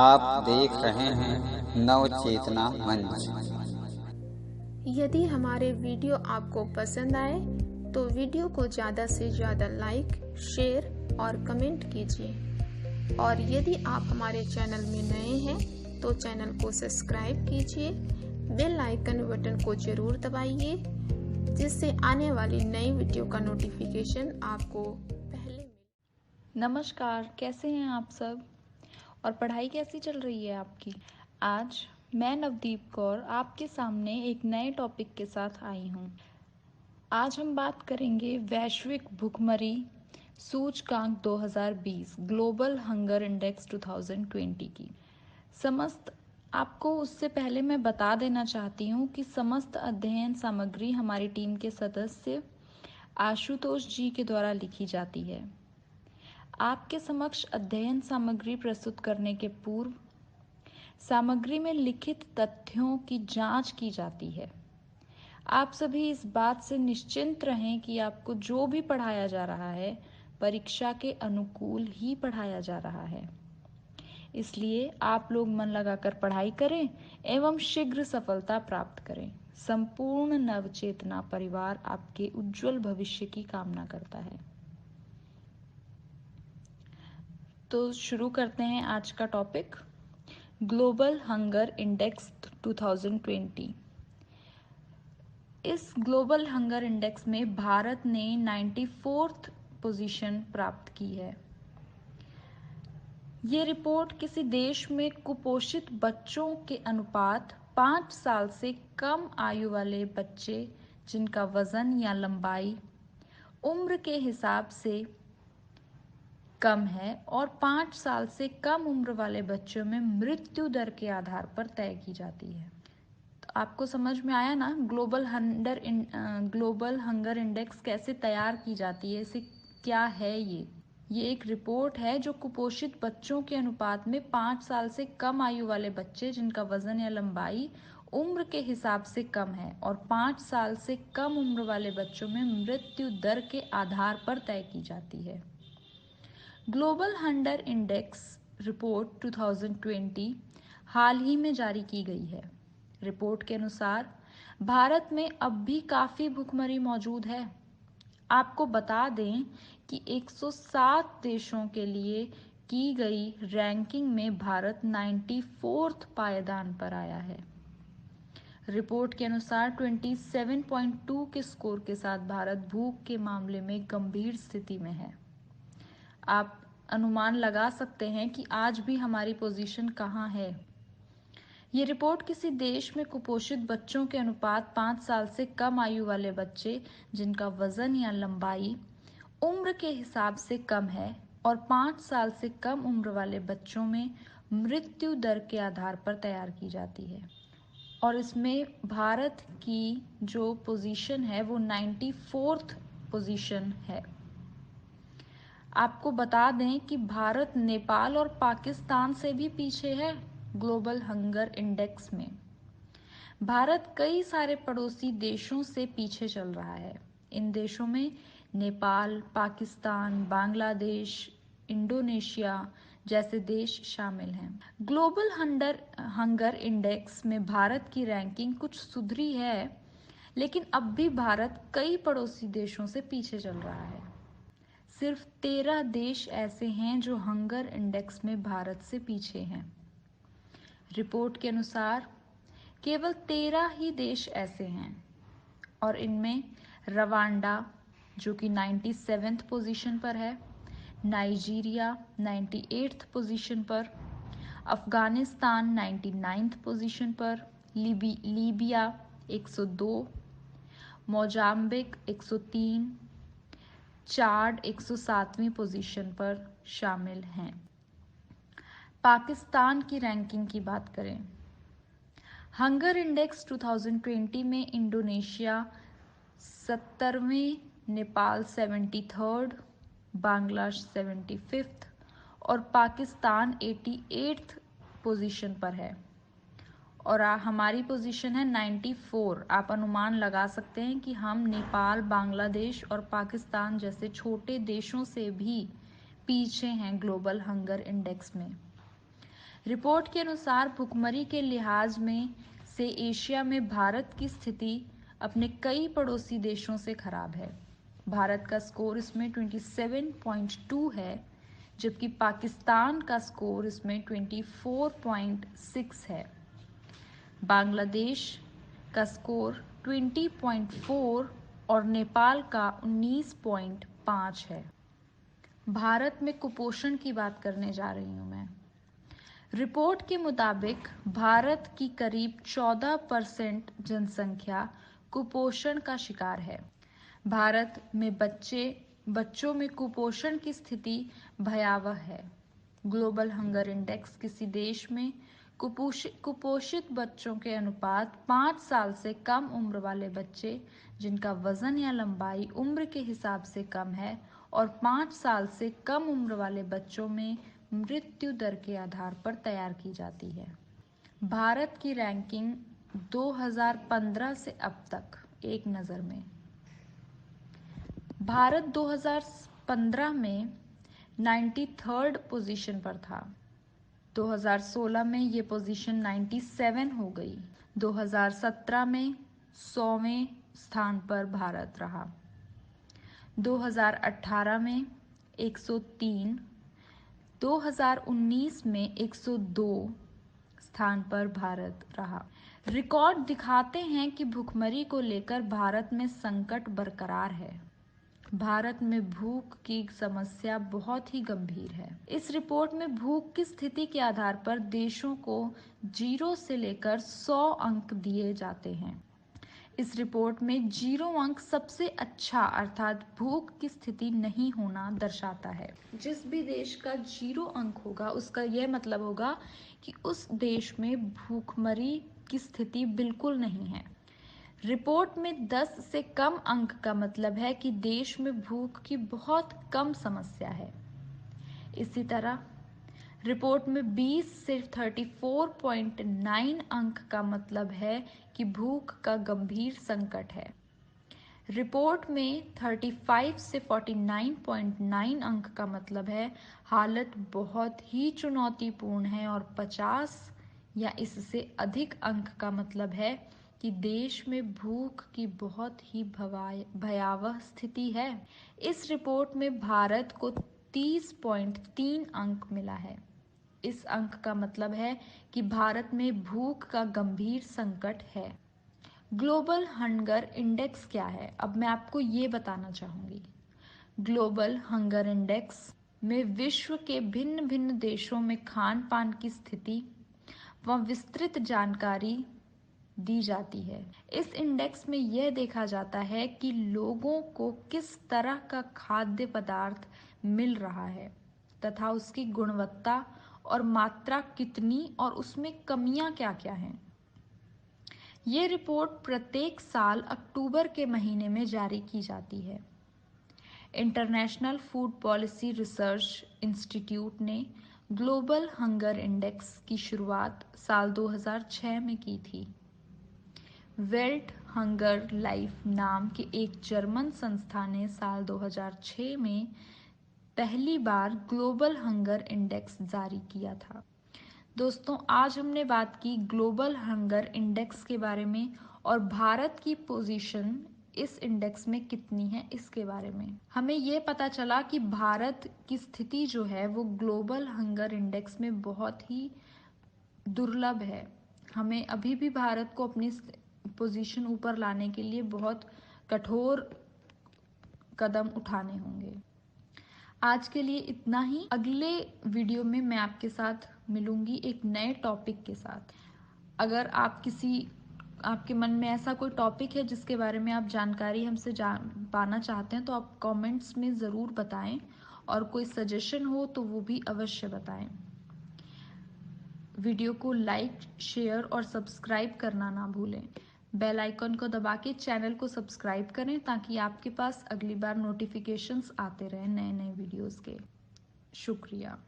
आप देख रहे हैं नव चेतना मंच। यदि हमारे वीडियो आपको पसंद आए तो वीडियो को ज़्यादा से ज़्यादा लाइक, शेयर और कमेंट कीजिए। और यदि आप हमारे चैनल में नए हैं तो चैनल को सब्सक्राइब कीजिए, बेल आइकन बटन को ज़रूर दबाइए, जिससे आने वाली नई वीडियो का नोटिफिकेशन आपको पहले मिले। नमस्कार, कैसे हैं आप सब और पढ़ाई कैसी चल रही है आपकी। आज मैं नवदीप कौर आपके सामने एक नए टॉपिक के साथ आई हूँ। आज हम बात करेंगे वैश्विक भुखमरी सूचकांक 2020 ग्लोबल हंगर इंडेक्स 2020 की। आपको उससे पहले मैं बता देना चाहती हूँ कि समस्त अध्ययन सामग्री हमारी टीम के सदस्य आशुतोष जी के द्वारा लिखी जाती है। आपके समक्ष अध्ययन सामग्री प्रस्तुत करने के पूर्व सामग्री में लिखित तथ्यों की जांच की जाती है। आप सभी इस बात से निश्चिंत रहें कि आपको जो भी पढ़ाया जा रहा है परीक्षा के अनुकूल ही पढ़ाया जा रहा है। इसलिए आप लोग मन लगाकर पढ़ाई करें एवं शीघ्र सफलता प्राप्त करें। संपूर्ण नवचेतना परिवार आपके उज्जवल भविष्य की कामना करता है। तो शुरू करते हैं आज का टॉपिक, ग्लोबल हंगर इंडेक्स 2020। इस ग्लोबल हंगर इंडेक्स में भारत ने 94th पोजीशन प्राप्त की है। ये रिपोर्ट किसी देश में कुपोषित बच्चों के अनुपात 5 साल से कम आयु वाले बच्चे जिनका वजन या लंबाई उम्र के हिसाब से कम है और 5 साल से कम उम्र वाले बच्चों में मृत्यु दर के आधार पर तय की जाती है। तो आपको समझ में आया ना ग्लोबल हंगर इंडेक्स कैसे तैयार की जाती है, इसे क्या है। ये एक रिपोर्ट है जो कुपोषित बच्चों के अनुपात में 5 साल से कम आयु वाले बच्चे जिनका वजन या लंबाई उम्र के हिसाब से कम है और 5 साल से कम उम्र वाले बच्चों में मृत्यु दर के आधार पर तय की जाती है। ग्लोबल हंगर इंडेक्स रिपोर्ट 2020 हाल ही में जारी की गई है। रिपोर्ट के अनुसार भारत में अब भी काफ़ी भुखमरी मौजूद है। आपको बता दें कि 107 देशों के लिए की गई रैंकिंग में भारत 94th पायदान पर आया है। रिपोर्ट के अनुसार 27.2 के स्कोर के साथ भारत भूख के मामले में गंभीर स्थिति में है। आप अनुमान लगा सकते हैं कि आज भी हमारी पोजीशन कहाँ है। ये रिपोर्ट किसी देश में कुपोषित बच्चों के अनुपात 5 साल से कम आयु वाले बच्चे जिनका वजन या लंबाई उम्र के हिसाब से कम है और 5 साल से कम उम्र वाले बच्चों में मृत्यु दर के आधार पर तैयार की जाती है। और इसमें भारत की जो पोजीशन है वो 94th पोजीशन है। आपको बता दें कि भारत नेपाल और पाकिस्तान से भी पीछे है ग्लोबल हंगर इंडेक्स में। भारत कई सारे पड़ोसी देशों से पीछे चल रहा है। इन देशों में नेपाल, पाकिस्तान, बांग्लादेश, इंडोनेशिया जैसे देश शामिल हैं। ग्लोबल हंगर इंडेक्स में भारत की रैंकिंग कुछ सुधरी है, लेकिन अब भी भारत कई पड़ोसी देशों से पीछे चल रहा है। सिर्फ 13 देश ऐसे हैं जो हंगर इंडेक्स में भारत से पीछे हैं। रिपोर्ट के अनुसार केवल 13 ही देश ऐसे हैं और इनमें रवांडा जो कि 97th पोजीशन पर है, नाइजीरिया 98th पोजीशन पर, अफगानिस्तान 99th पोजीशन पर, लीबिया 102, मोजाम्बिक 103, चाड 107वीं पोजीशन पर शामिल हैं। पाकिस्तान की रैंकिंग की बात करें, हंगर इंडेक्स 2020 में Indonesia 70वें, Nepal 73rd, Bangladesh 75th और पाकिस्तान 88th पोजीशन पर है और हमारी पोजीशन है 94। आप अनुमान लगा सकते हैं कि हम नेपाल, बांग्लादेश और पाकिस्तान जैसे छोटे देशों से भी पीछे हैं ग्लोबल हंगर इंडेक्स में। रिपोर्ट के अनुसार भुखमरी के लिहाज में से एशिया में भारत की स्थिति अपने कई पड़ोसी देशों से खराब है। भारत का स्कोर इसमें 27.2 है, जबकि पाकिस्तान का स्कोर इसमें 24.6 है। बांग्लादेश का स्कोर 20.4 और नेपाल का 19.5 है। भारत में कुपोषण की बात करने जा रही हूँ मैं। रिपोर्ट के मुताबिक भारत की करीब 14% जनसंख्या कुपोषण का शिकार है। भारत में बच्चों में कुपोषण की स्थिति भयावह है। ग्लोबल हंगर इंडेक्स किसी देश में कुपोषित बच्चों के अनुपात 5 साल से कम उम्र वाले बच्चे जिनका वजन या लंबाई उम्र के हिसाब से कम है और 5 साल से कम उम्र वाले बच्चों में मृत्यु दर के आधार पर तैयार की जाती है। भारत की रैंकिंग 2015 से अब तक एक नज़र में। भारत 2015 में 93rd पोजीशन पर था। 2016 में ये पोजीशन 97 हो गई। 2017 में 100वें स्थान पर भारत रहा। 2018 में 103, 2019 में 102 स्थान पर भारत रहा। रिकॉर्ड दिखाते हैं कि भुखमरी को लेकर भारत में संकट बरकरार है। भारत में भूख की समस्या बहुत ही गंभीर है। इस रिपोर्ट में भूख की स्थिति के आधार पर देशों को 0 से लेकर 100 अंक दिए जाते हैं। इस रिपोर्ट में 0 अंक सबसे अच्छा अर्थात भूख की स्थिति नहीं होना दर्शाता है। जिस भी देश का 0 अंक होगा उसका यह मतलब होगा कि उस देश में भूखमरी की स्थिति बिल्कुल नहीं है। रिपोर्ट में 10 से कम अंक का मतलब है कि देश में भूख की बहुत कम समस्या है। इसी तरह रिपोर्ट में 20 से 34.9 अंक का मतलब है कि भूख का गंभीर संकट है। रिपोर्ट में 35 से 49.9 अंक का मतलब है हालत बहुत ही चुनौतीपूर्ण है और 50 या इससे अधिक अंक का मतलब है कि देश में भूख की बहुत ही भयावह स्थिति है। इस रिपोर्ट में भारत को 30.3 अंक मिला है। इस अंक का मतलब है कि भारत में भूख का गंभीर संकट है। ग्लोबल हंगर इंडेक्स क्या है? अब मैं आपको ये बताना चाहूँगी। ग्लोबल हंगर इंडेक्स में विश्व के भिन्न भिन्न देशों में खान पान की स्थिति व विस्तृत जानकारी दी जाती है। इस इंडेक्स में यह देखा जाता है कि लोगों को किस तरह का खाद्य पदार्थ मिल रहा है तथा उसकी गुणवत्ता और मात्रा कितनी और उसमें कमियां क्या-क्या हैं। ये रिपोर्ट प्रत्येक साल अक्टूबर के महीने में जारी की जाती है। International food policy research institute ने ग्लोबल हंगर इंडेक्स की शुरुआत साल 2006 में की थी। वेल्ट हंगर लाइफ नाम के एक जर्मन संस्था ने साल 2006 में पहली बार ग्लोबल हंगर इंडेक्स जारी किया था। दोस्तों, आज हमने बात की ग्लोबल हंगर इंडेक्स के बारे में और भारत की पोजीशन इस इंडेक्स में कितनी है इसके बारे में। हमें ये पता चला कि भारत की स्थिति जो है वो ग्लोबल हंगर इंडेक्स में बहुत ही दुर्लभ है। हमें अभी भी भारत को अपनी पोजीशन ऊपर लाने के लिए बहुत कठोर कदम उठाने होंगे। आज के लिए इतना ही। अगले वीडियो में मैं आपके साथ मिलूंगी एक नए टॉपिक के साथ। अगर आपके मन में ऐसा कोई टॉपिक है जिसके बारे में आप जानकारी हमसे पाना चाहते हैं तो आप कमेंट्स में ज़रूर बताएं और कोई सजेशन हो तो वो भी अवश्य बताएं। वीडियो को लाइक, शेयर और सब्सक्राइब करना ना भूलें। बेल आइकन को दबा के चैनल को सब्सक्राइब करें ताकि आपके पास अगली बार नोटिफिकेशंस आते रहें नए नए वीडियोस के। शुक्रिया।